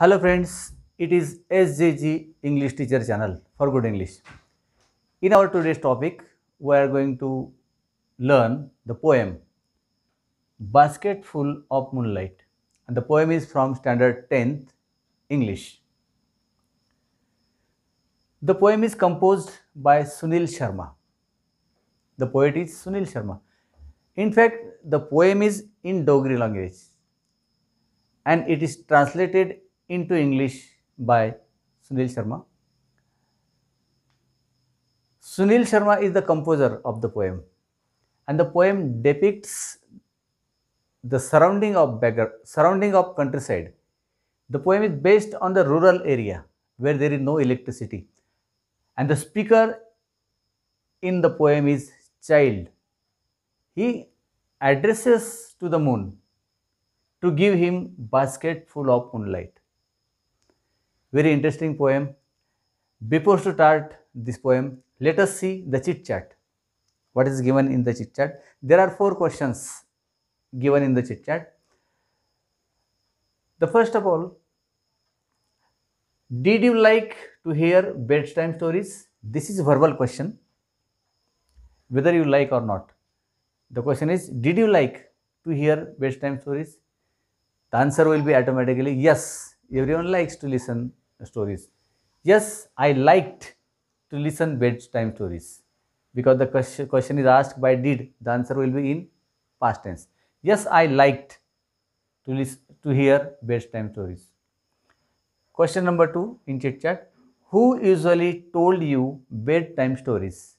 Hello friends, it is SJG English Teacher Channel for Good English. In our today's topic, we are going to learn the poem Basket Full of Moonlight. And the poem is from Standard 10th English. The poem is composed by Sunil Sharma. The poet is Sunil Sharma. In fact, the poem is in Dogri language and it is translated into English by Sunil Sharma. Sunil Sharma is the composer of the poem, and the poem depicts the surrounding of countryside. The poem is based on the rural area where there is no electricity, and the speaker in the poem is child. He addresses to the moon to give him basket full of moonlight. Very interesting poem. Before to start this poem, let us see the chit chat. What is given in the chit chat? There are 4 questions given in the chit chat. The first of all, did you like to hear bedtime stories? This is a verbal question, whether you like or not. The question is, did you like to hear bedtime stories? The answer will be automatically yes. Everyone likes to listen stories. Yes, I liked to listen bedtime stories. Because the question is asked by did, the answer will be in past tense. Yes, I liked to hear bedtime stories. Question number 2 in chit chat. Who usually told you bedtime stories?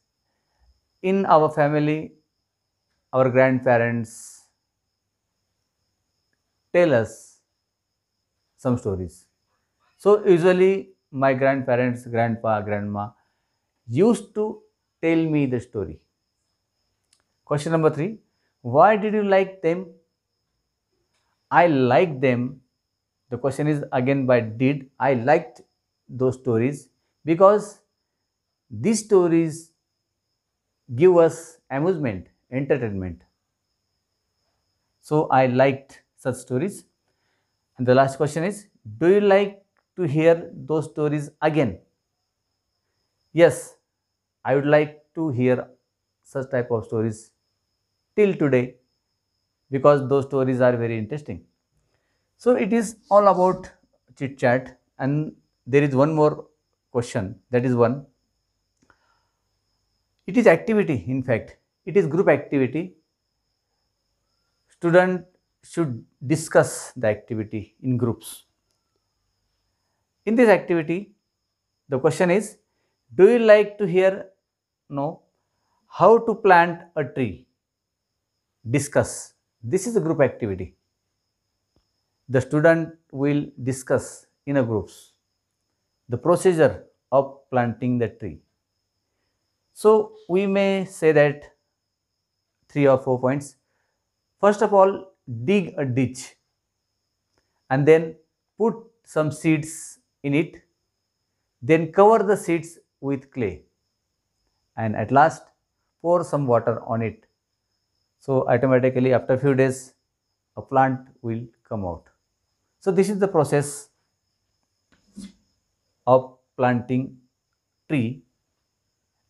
In our family, our grandparents tell us some stories. So usually my grandparents, grandpa, grandma used to tell me the story. Question number 3. Why did you like them? I liked them. The question is again by did. I liked those stories because these stories give us amusement, entertainment. So I liked such stories. And the last question is, do you like to hear those stories again? Yes, I would like to hear such type of stories till today because those stories are very interesting. So it is all about chit chat, and there is one more question, that is one. It is activity, in fact, it is group activity. Student should discuss the activity in groups. In this activity, the question is, do you like to hear no how to plant a tree? Discuss. This is a group activity. The student will discuss in a groups the procedure of planting the tree. So we may say that 3 or 4 points. First of all, dig a ditch and then put some seeds in it. Then cover the seeds with clay and at last pour some water on it. So automatically after few days a plant will come out. So this is the process of planting tree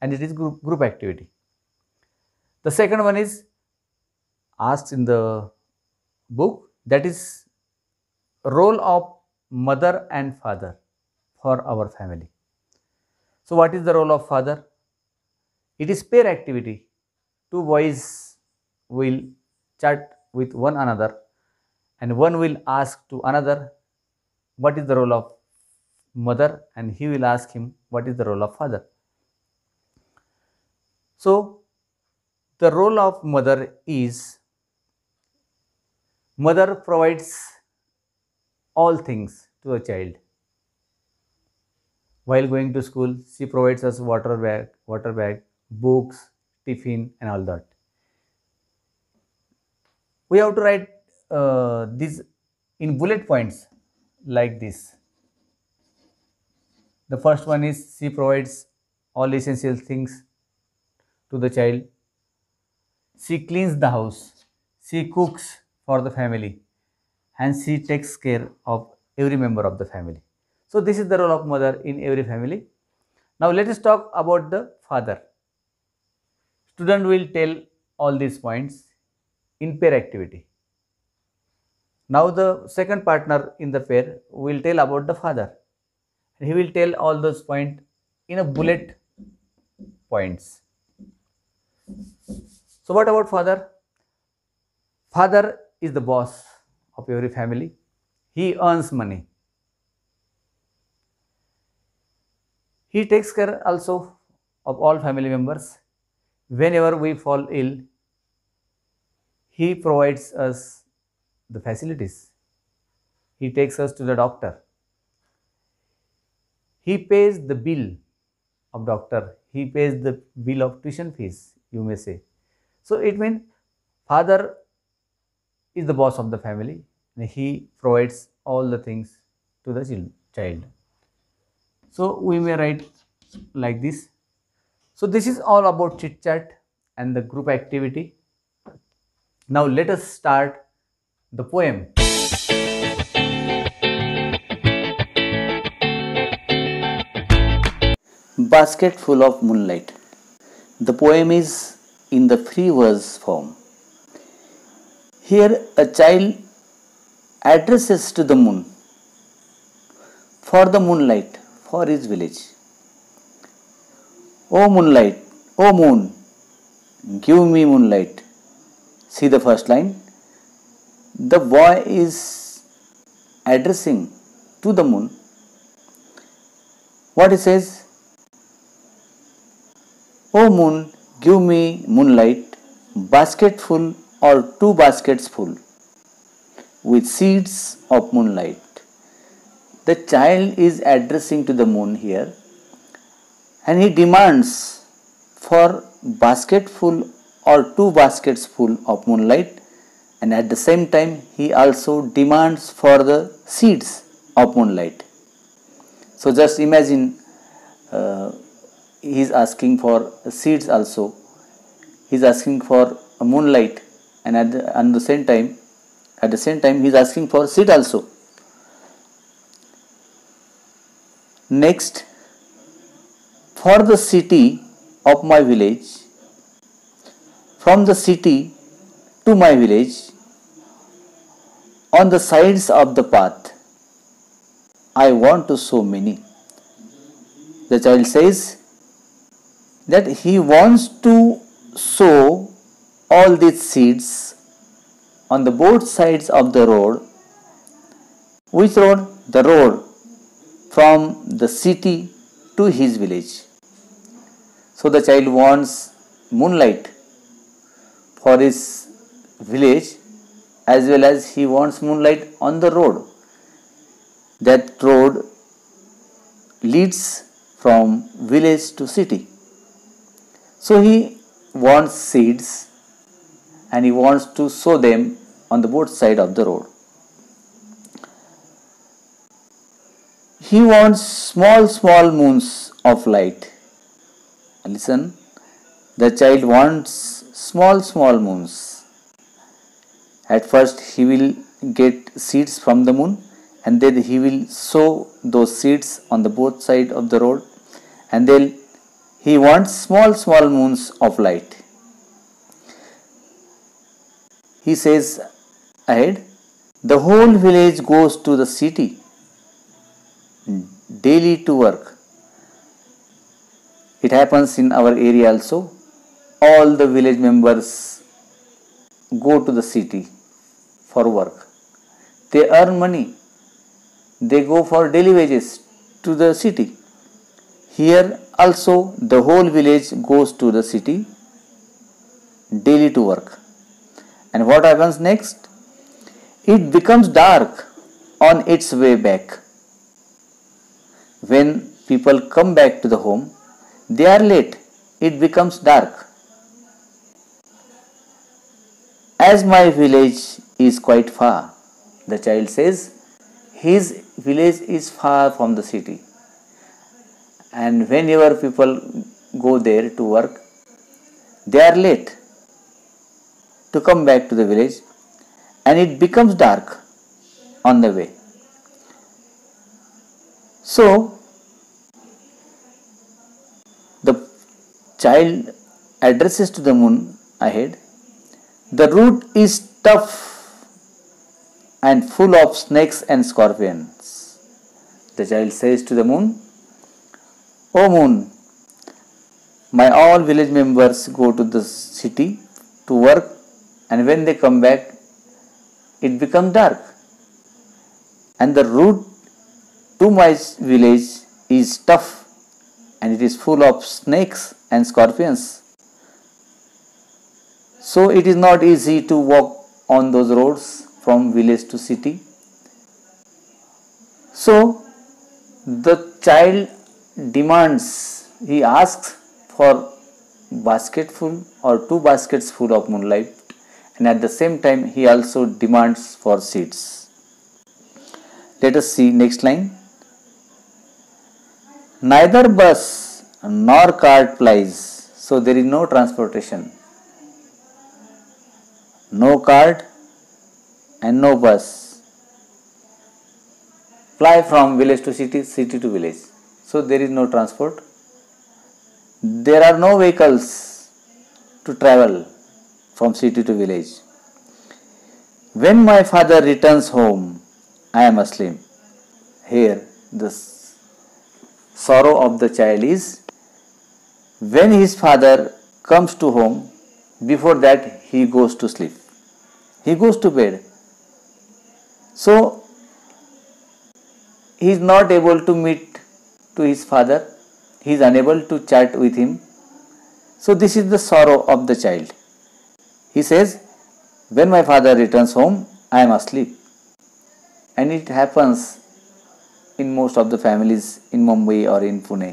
and it is group activity. The second one is asked in the book, that is role of mother and father for our family. So what is the role of father? It is pair activity. Two boys will chat with one another and one will ask to another what is the role of mother and he will ask him what is the role of father. So the role of mother is, mother provides all things to a child. While going to school, she provides us water bag, books, tiffin and all that. We have to write this in bullet points like this. The first one is she provides all essential things to the child. She cleans the house. She cooks for the family and she takes care of every member of the family. So this is the role of mother in every family. Now let us talk about the father. Student will tell all these points in pair activity. Now the second partner in the pair will tell about the father. He will tell all those points in a bullet points. So what about father? Father is the boss of every family. He earns money. He takes care also of all family members. Whenever we fall ill, he provides us the facilities. He takes us to the doctor. He pays the bill of doctor. He pays the bill of tuition fees, you may say. So it means father is the boss of the family. He provides all the things to the child. So we may write like this. So this is all about chit chat and the group activity. Now let us start the poem. Basket full of moonlight. The poem is in the free verse form. Here a child addresses to the moon for the moonlight for his village. O moonlight, O moon, give me moonlight. See the first line. The boy is addressing to the moon. What he says? O moon, give me moonlight, basket full or 2 baskets full, with seeds of moonlight. The child is addressing to the moon here, and he demands for basket full or 2 baskets full of moonlight, and at the same time he also demands for the seeds of moonlight. So just imagine he is asking for seeds also. He is asking for a moonlight, and at the same time he is asking for seed also. Next, for the city of my village, from the city to my village, on the sides of the path, I want to sow many. The child says that he wants to sow all these seeds on the both sides of the road. Which road? The road from the city to his village. So the child wants moonlight for his village, as well as he wants moonlight on the road. That road leads from village to city. So he wants seeds and he wants to sow them on the both sides of the road. He wants small moons of light. Listen, the child wants small moons. At first he will get seeds from the moon, and then he will sow those seeds on the both sides of the road, and then he wants small moons of light. He says ahead, the whole village goes to the city daily to work. It happens in our area also. All the village members go to the city for work. They earn money. They go for daily wages to the city. Here also the whole village goes to the city daily to work. And what happens next? It becomes dark on its way back. When people come back to the home, they are late. It becomes dark. As my village is quite far, the child says, his village is far from the city. And whenever people go there to work, they are late to come back to the village, and it becomes dark on the way. So the child addresses to the moon ahead, the root is tough and full of snakes and scorpions. The child says to the moon, "O moon, my all village members go to the city to work, and when they come back, it becomes dark, and the route to my village is tough, and it is full of snakes and scorpions. So it is not easy to walk on those roads from village to city." So the child demands, he asks for basketful or two baskets full of moonlight, and at the same time he also demands for seeds. Let us see next line. Neither bus nor cart plies, so there is no transportation, no cart and no bus fly from village to city, city to village. So there is no transport. There are no vehicles to travel from city to village. When my father returns home, I am asleep. Here the sorrow of the child is, when his father comes to home, before that he goes to sleep. He goes to bed. So he is not able to meet to his father. He is unable to chat with him. So this is the sorrow of the child. He says, when my father returns home, I am asleep. And it happens in most of the families in Mumbai or in Pune.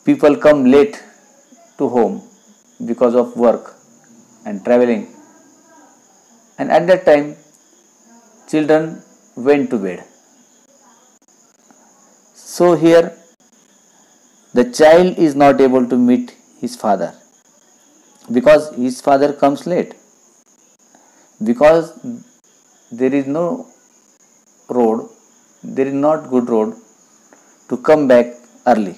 People come late to home because of work and traveling. And at that time, children went to bed. So here, the child is not able to meet his father because his father comes late. Because there is no road, there is not good road to come back early.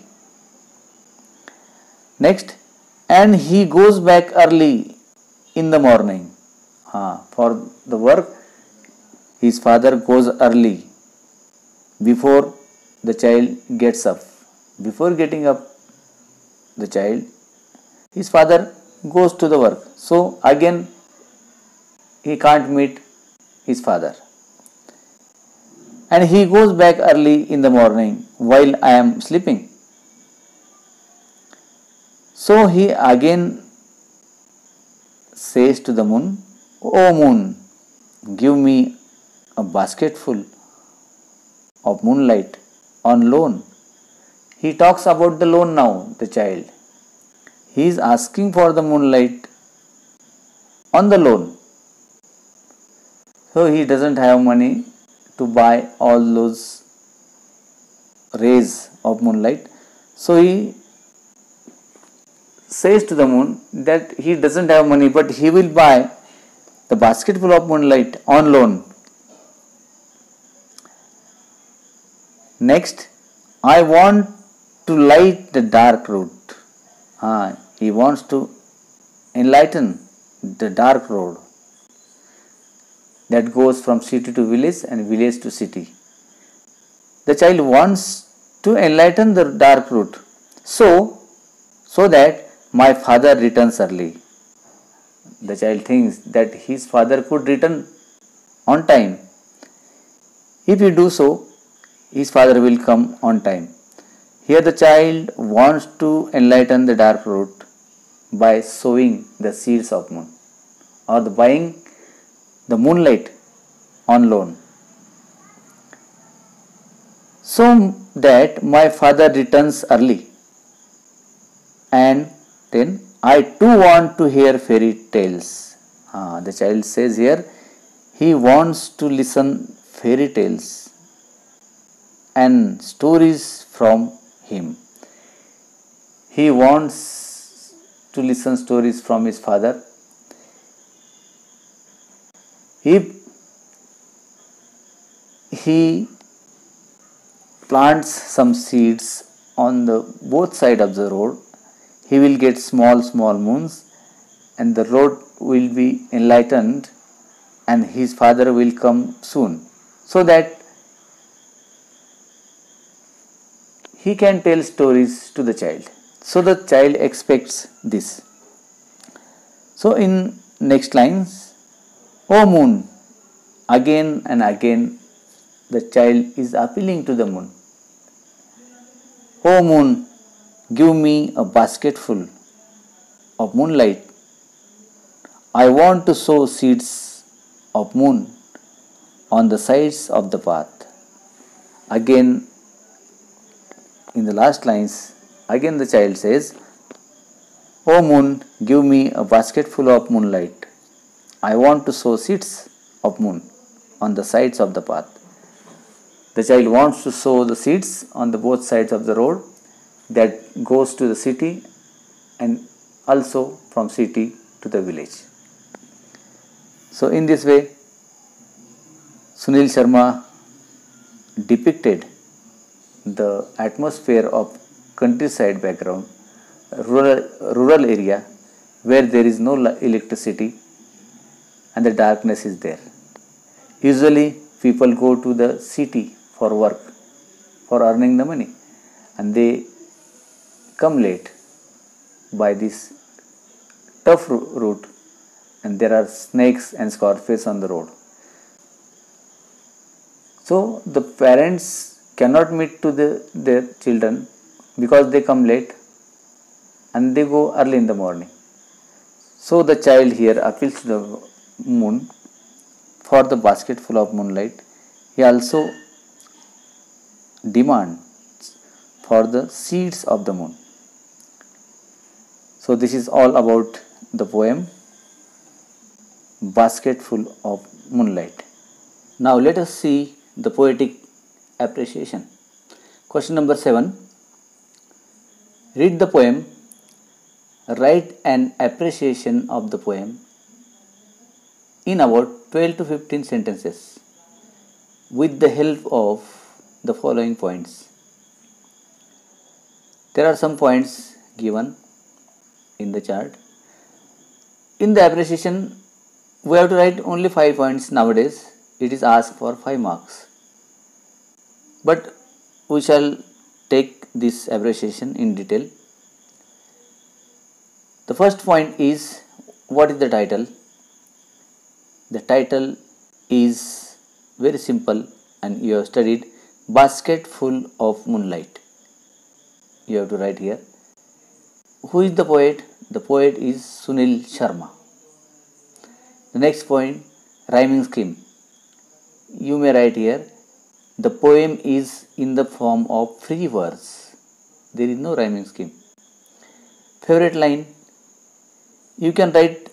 Next, and he goes back early in the morning. For the work, his father goes early before the child gets up. Before getting up, the child, his father goes to the work. So again, he can't meet his father. And he goes back early in the morning while I am sleeping. So he again says to the moon, "O moon, give me a basketful of moonlight on loan." He talks about the loan now, the child. He is asking for the moonlight on the loan. So he doesn't have money to buy all those rays of moonlight. So he says to the moon that he doesn't have money, but he will buy the basketful of moonlight on loan. Next, I want to light the dark road. He wants to enlighten the dark road that goes from city to village and village to city. The child wants to enlighten the dark route so that my father returns early. The child thinks that his father could return on time. If he do so, his father will come on time. Here the child wants to enlighten the dark route by sowing the seeds of moon or buying the moonlight on loan, so that my father returns early. And then I too want to hear fairy tales. The child says here he wants to listen fairy tales and stories from him. He wants to listen stories from his father. If he plants some seeds on the both side of the road, he will get small moons, and the road will be enlightened, and his father will come soon, so that he can tell stories to the child. So the child expects this. So in next lines, "O moon," again and again the child is appealing to the moon. "O moon, give me a basketful of moonlight. I want to sow seeds of moon on the sides of the path." Again, in the last lines, again the child says, "O moon, give me a basketful of moonlight. I want to sow seeds of moon on the sides of the path." The child wants to sow the seeds on the both sides of the road that goes to the city and also from city to the village. So in this way, Sunil Sharma depicted the atmosphere of countryside background, rural area where there is no electricity and the darkness is there. Usually people go to the city for work, for earning the money, and they come late by this tough route, and there are snakes and scorpions on the road. So the parents cannot meet to their children because they come late and they go early in the morning. So the child here appeals to the moon for the basketful of moonlight. He also demands for the seeds of the moon. So this is all about the poem Basketful of Moonlight. Now let us see the poetic appreciation. Question number 7. Read the poem. Write an appreciation of the poem in about 12 to 15 sentences with the help of the following points. There are some points given in the chart. In the appreciation, we have to write only 5 points nowadays. It is asked for 5 marks. But we shall take this appreciation in detail. The first point is, what is the title? The title is very simple, and you have studied Basketful of Moonlight. You have to write here. Who is the poet? The poet is Sunil Sharma. The next point, rhyming scheme. You may write here, the poem is in the form of free verse. There is no rhyming scheme. Favorite line. You can write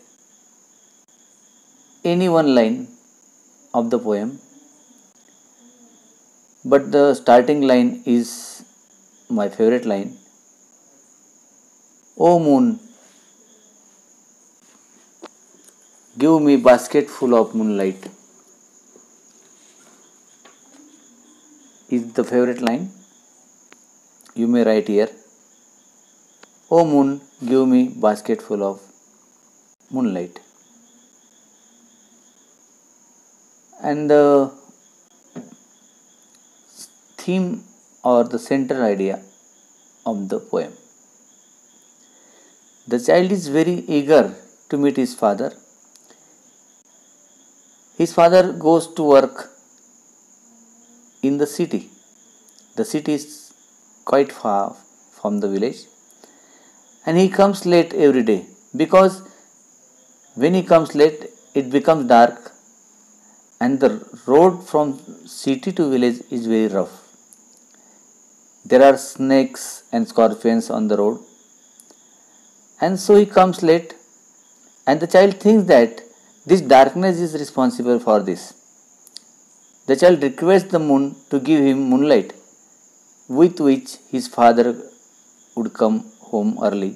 any one line of the poem, but the starting line is my favorite line. "O moon, give me basketful of moonlight," is the favorite line. You may write here, "O moon, give me basketful of moonlight." And the theme or the central idea of the poem. The child is very eager to meet his father. His father goes to work in the city. The city is quite far from the village, and he comes late every day, because when he comes late it becomes dark and the road from city to village is very rough. There are snakes and scorpions on the road, and so he comes late, and the child thinks that this darkness is responsible for this. The child requests the moon to give him moonlight, with which his father would come home early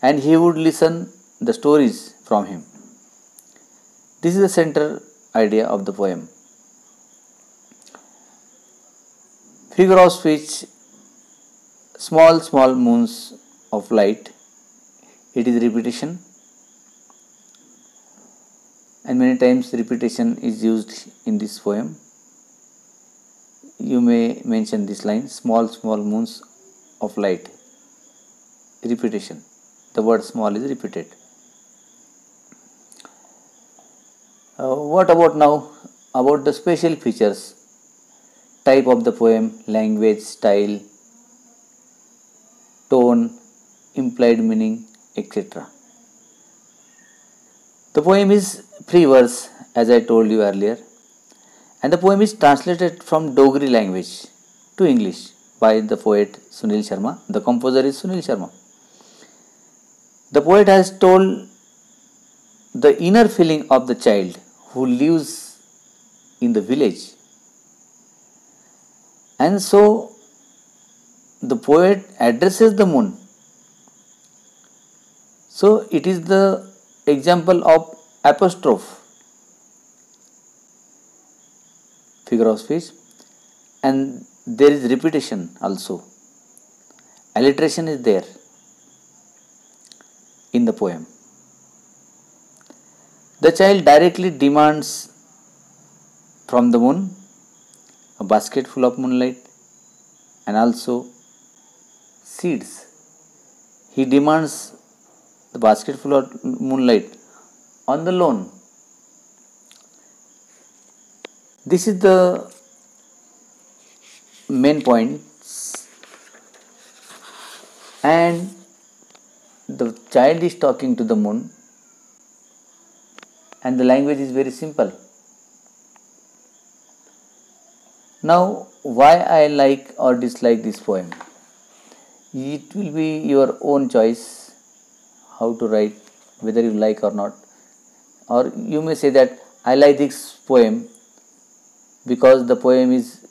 and he would listen the stories from him. This is the central idea of the poem. Figure of speech, small moons of light. It is repetition, and many times repetition is used in this poem. You may mention this line, small moons of light. Repetition. The word small is repeated. What about now? About the special features, type of the poem, language, style, tone, implied meaning, etc. The poem is free verse, as I told you earlier, and the poem is translated from Dogri language to English by the poet Sunil Sharma. The composer is Sunil Sharma. The poet has told the inner feeling of the child who lives in the village, and so the poet addresses the moon. So it is the example of apostrophe, figure of speech, and there is repetition also. Alliteration is there in the poem. The child directly demands from the moon a basket full of moonlight and also seeds. He demands the basket full of moonlight on the loan. This is the main point, and the child is talking to the moon, and the language is very simple. Now, why I like or dislike this poem? It will be your own choice how to write, whether you like or not. Or you may say that I like this poem because the poem is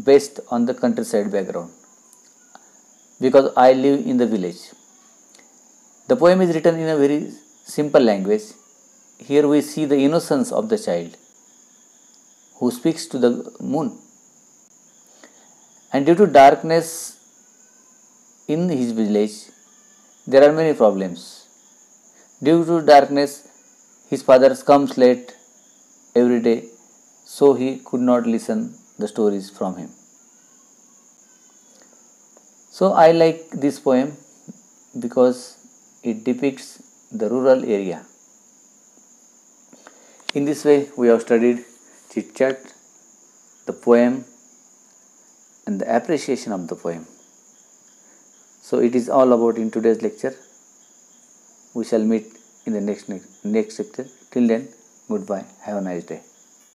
based on the countryside background, because I live in the village. The poem is written in a very simple language. Here we see the innocence of the child who speaks to the moon. And due to darkness in his village, there are many problems. Due to darkness, his father comes late every day, so he could not listen the stories from him. So I like this poem because it depicts the rural area. In this way, we have studied chit chat, the poem, and the appreciation of the poem. So it is all about in today's lecture. We shall meet in the next lecture. Till then, goodbye. Have a nice day.